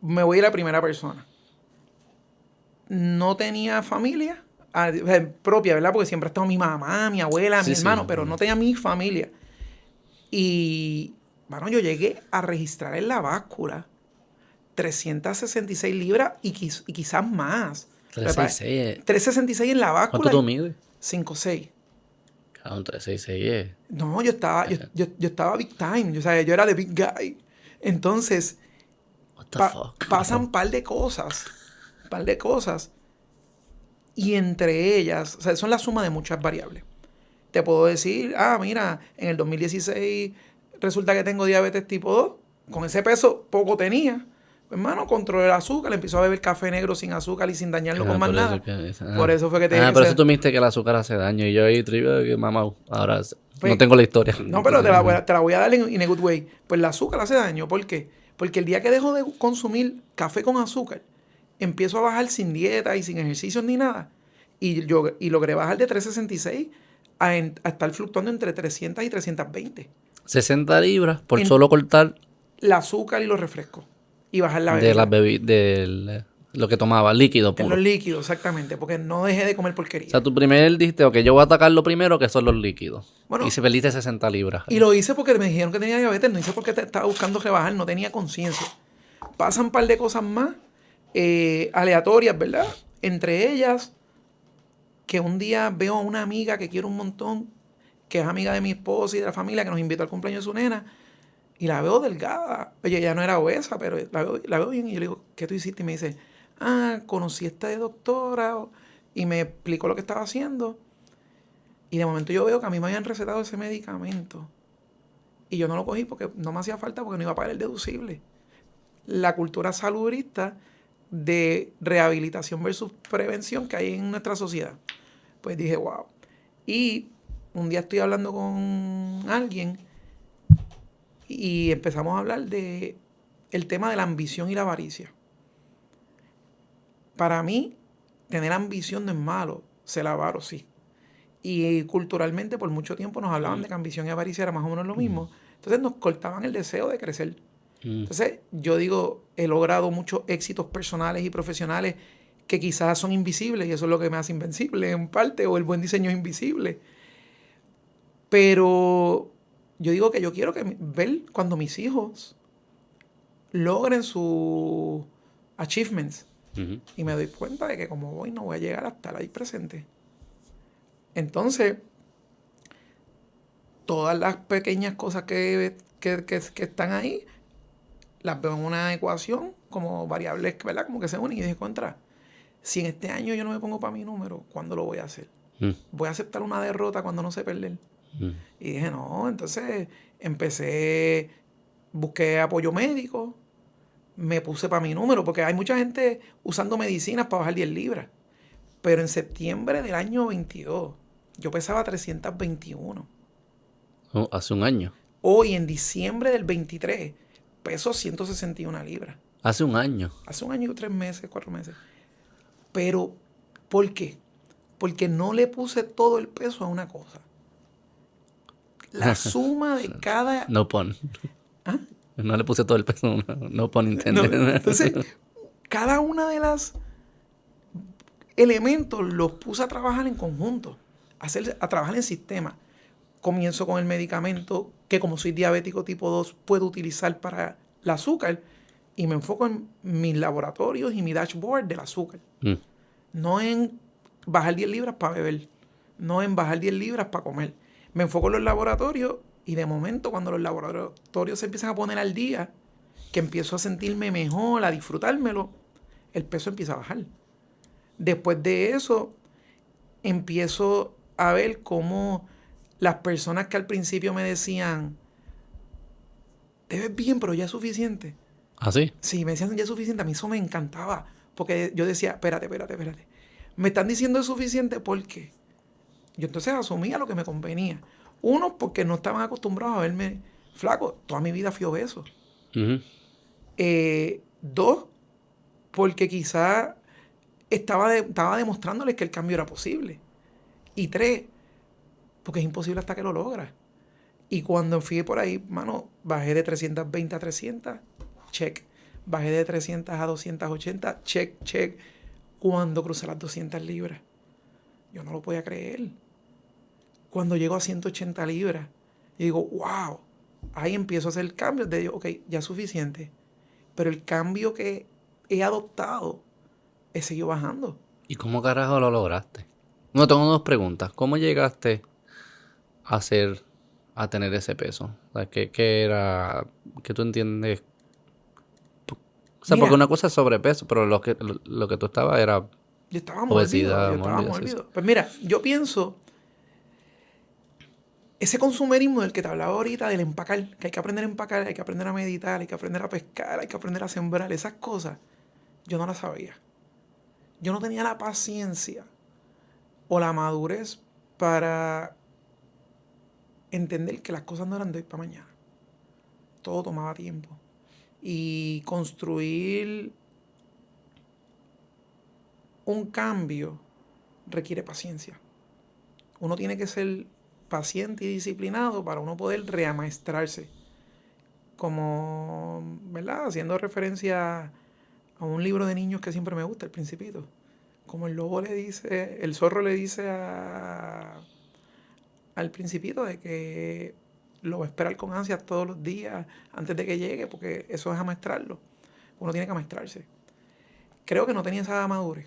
me voy a la primera persona. No tenía familia propia, ¿verdad? Porque siempre ha estado mi mamá, mi abuela, mi hermano, pero no tenía mi familia. Y, bueno, yo llegué a registrar en la báscula 366 libras y quizás más. 366. 366 en la báscula. ¿Cuánto tú mides? 5'6". Claro, un 366 No, yo estaba big time. O sea, yo era the big guy. Entonces, What the fuck? pasan un par de cosas. Y entre ellas, o sea, son la suma de muchas variables. Te puedo decir, mira, en el 2016 resulta que tengo diabetes tipo 2. Con ese peso poco tenía. Hermano, controlé el azúcar, empezó a beber café negro sin azúcar y sin dañarlo con más nada. Por eso fue que te dije por eso tú me dijiste que el azúcar hace daño. Y yo ahí, que mamá, ahora pues, no tengo la historia. No, pero te la voy a dar in a good way. Pues el azúcar hace daño. ¿Por qué? Porque el día que dejo de consumir café con azúcar, empiezo a bajar sin dieta y sin ejercicios ni nada. Y logré bajar de 366 a estar fluctuando entre 300 y 320. 60 libras por solo cortar el azúcar y los refrescos. Y bajar la bebida. De las bebidas, de lo que tomaba, líquido puro. En los líquidos, exactamente, porque no dejé de comer porquería. O sea, tú primero dijiste, ok, yo voy a atacar lo primero, que son los líquidos. Bueno, y se perdiste 60 libras. Y lo hice porque me dijeron que tenía diabetes, no hice porque estaba buscando rebajar, no tenía conciencia. Pasan un par de cosas más aleatorias, ¿verdad? Entre ellas, que un día veo a una amiga que quiero un montón, que es amiga de mi esposa y de la familia, que nos invitó al cumpleaños de su nena, y la veo delgada. Oye, ella no era obesa, pero la veo bien. Y yo le digo, ¿qué tú hiciste? Y me dice, conocí a esta doctora y me explicó lo que estaba haciendo. Y de momento yo veo que a mí me habían recetado ese medicamento. Y yo no lo cogí porque no me hacía falta, porque no iba a pagar el deducible. La cultura salubrista de rehabilitación versus prevención que hay en nuestra sociedad. Pues dije, wow. Y un día estoy hablando con alguien y empezamos a hablar de el tema de la ambición y la avaricia. Para mí, tener ambición no es malo, ser avaro sí. Y culturalmente por mucho tiempo nos hablaban de que ambición y avaricia era más o menos lo mismo. Entonces nos cortaban el deseo de crecer. Entonces yo digo, he logrado muchos éxitos personales y profesionales que quizás son invisibles y eso es lo que me hace invencible en parte, o el buen diseño es invisible. Pero yo digo que yo quiero ver cuando mis hijos logren sus achievements. Y me doy cuenta de que como voy, no voy a llegar a estar ahí presente. Entonces, todas las pequeñas cosas que están ahí, las veo en una ecuación como variables, ¿verdad? Como que se unen y dije, si en este año yo no me pongo para mi número, ¿cuándo lo voy a hacer? ¿Voy a aceptar una derrota cuando no sé perder? Y dije, no, entonces busqué apoyo médico, me puse para mi número, porque hay mucha gente usando medicinas para bajar 10 libras. Pero en septiembre del año 22, yo pesaba 321. Hace un año. Hoy, en diciembre del 23, peso 161 libras. Hace un año. Hace un año y 3 meses, 4 meses. Pero, ¿por qué? Porque no le puse todo el peso a una cosa. La suma de cada... No pon. No le puse todo el peso, no pon intended. No, entonces, cada una de las elementos los puse a trabajar en conjunto, a trabajar en sistema. Comienzo con el medicamento que, como soy diabético tipo 2, puedo utilizar para el azúcar y me enfoco en mis laboratorios y mi dashboard del azúcar. No en bajar 10 libras para beber, no en bajar 10 libras para comer. Me enfoco en los laboratorios y de momento cuando los laboratorios se empiezan a poner al día, que empiezo a sentirme mejor, a disfrutármelo, el peso empieza a bajar. Después de eso, empiezo a ver cómo las personas que al principio me decían, te ves bien, pero ya es suficiente. ¿Ah, sí? Sí, me decían ya es suficiente. A mí eso me encantaba. Porque yo decía, espérate. Me están diciendo es suficiente porque yo entonces asumía lo que me convenía. Uno, porque no estaban acostumbrados a verme flaco. Toda mi vida fui obeso. Dos, porque quizá estaba demostrándoles que el cambio era posible. Y tres, porque es imposible hasta que lo logras. Y cuando fui por ahí, mano, bajé de 320 a 300, check. bajé de 300 a 280, check. Cuando crucé las 200 libras, yo no lo podía creer. Cuando llego a 180 libras, y digo, wow, ahí empiezo a hacer el cambio. De digo, ok, ya es suficiente. Pero el cambio que he adoptado, he seguido bajando. ¿Y cómo carajo lo lograste? No, tengo dos preguntas. ¿Cómo llegaste a tener ese peso? O sea, ¿qué era? ¿Qué tú entiendes? O sea, Mira, porque una cosa es sobrepeso, pero lo que tú estabas era yo estaba obesidad. mórbido. Pues mira, yo pienso, ese consumerismo del que te hablaba ahorita, del empacar, que hay que aprender a empacar, hay que aprender a meditar, hay que aprender a pescar, hay que aprender a sembrar, esas cosas, yo no las sabía. Yo no tenía la paciencia o la madurez para entender que las cosas no eran de hoy para mañana. Todo tomaba tiempo. Y construir un cambio requiere paciencia. Uno tiene que ser paciente y disciplinado para uno poder reamaestrarse. Como, ¿verdad? Haciendo referencia a un libro de niños que siempre me gusta, El Principito. Como el zorro le dice al Principito de que lo va a esperar con ansias todos los días antes de que llegue, porque eso es amaestrarlo. Uno tiene que amaestrarse. Creo que no tenía esa madurez.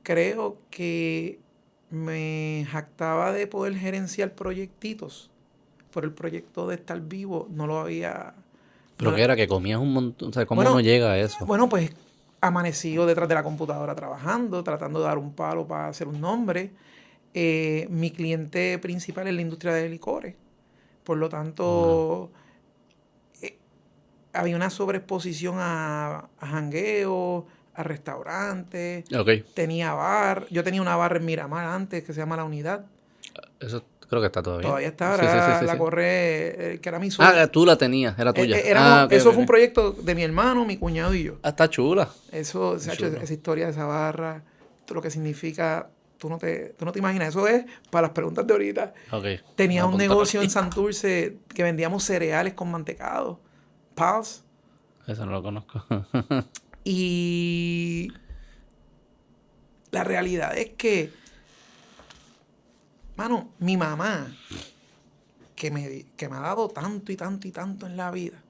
Creo que me jactaba de poder gerenciar proyectitos, pero el proyecto de estar vivo no lo había... ¿Pero no, qué era? Que comías un montón. O sea, ¿cómo uno llega a eso? Bueno, pues amanecido detrás de la computadora trabajando, tratando de dar un palo para hacer un nombre. Mi cliente principal es la industria de licores. Por lo tanto, había una sobreexposición a jangueo, a restaurantes. Okay. Tenía bar. Yo tenía una barra en Miramar antes que se llama La Unidad. Eso creo que está todavía. Todavía está, ahora sí. Corre, que era mi sueño. Ah, tú la tenías, era tuya. Okay, eso fue un proyecto de mi hermano, mi cuñado y yo. Ah, está chula. Eso, se ha hecho esa historia de esa barra, lo que significa... Tú no te imaginas, eso es para las preguntas de ahorita. Okay. Tenía un negocio en Santurce que vendíamos cereales con mantecado. Pals. Eso no lo conozco. Y la realidad es que, mano, mi mamá, que me ha dado tanto y tanto y tanto en la vida,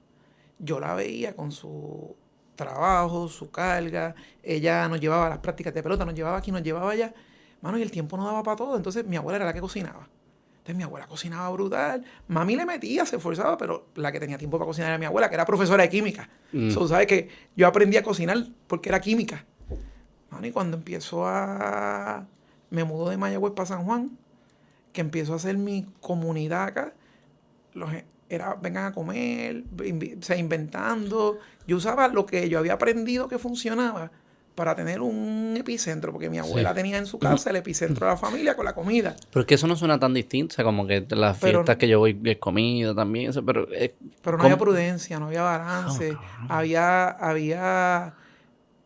yo la veía con su trabajo, su carga. Ella nos llevaba a las prácticas de pelota, nos llevaba aquí, nos llevaba allá. Mano, y el tiempo no daba para todo. Entonces, mi abuela era la que cocinaba. Entonces, mi abuela cocinaba brutal. Mami le metía, se esforzaba, pero la que tenía tiempo para cocinar era mi abuela, que era profesora de química. So, ¿sabes que yo aprendí a cocinar porque era química? Mano, y cuando me mudo de Mayagüez para San Juan, que empiezo a hacer mi comunidad acá, vengan a comer, inventando. Yo usaba lo que yo había aprendido que funcionaba para tener un epicentro, porque mi abuela tenía en su casa el epicentro de la familia con la comida. Pero es que eso no suena tan distinto, o sea, como que las fiestas que yo voy es comida también, eso, pero no había prudencia, no había balance, había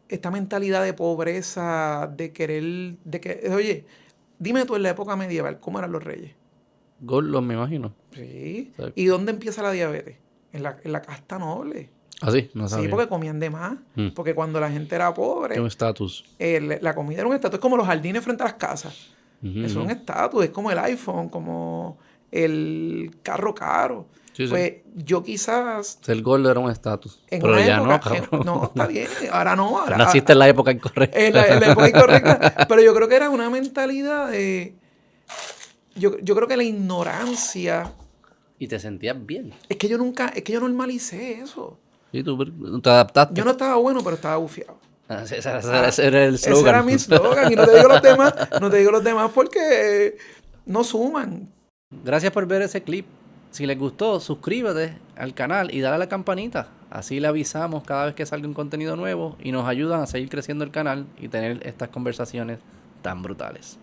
esta mentalidad de pobreza, de querer, oye, dime tú en la época medieval, ¿cómo eran los reyes? Gordos, me imagino. Sí. O sea, ¿y dónde empieza la diabetes? En la casta noble. ¿Ah, sí? No sabía. Sí, porque comían de más. Porque cuando la gente era pobre... Es un estatus. La comida era un estatus. Es como los jardines frente a las casas. Eso es un estatus. Es como el iPhone, como el carro caro. Sí, pues yo quizás... El gordo era un estatus. Pero ya época, no, cabrón. No, está bien. Ahora no. Ahora, naciste en la época incorrecta. En la época incorrecta. Pero yo creo que era una mentalidad de... Yo creo que la ignorancia... Y te sentías bien. Es que yo normalicé eso. ¿Y tú te adaptaste? Yo no estaba bueno, pero estaba bufiado. Ese era el slogan. Ese era mi slogan. Y no te digo los demás porque no suman. Gracias por ver ese clip. Si les gustó, suscríbete al canal y dale a la campanita. Así le avisamos cada vez que salga un contenido nuevo y nos ayudan a seguir creciendo el canal y tener estas conversaciones tan brutales.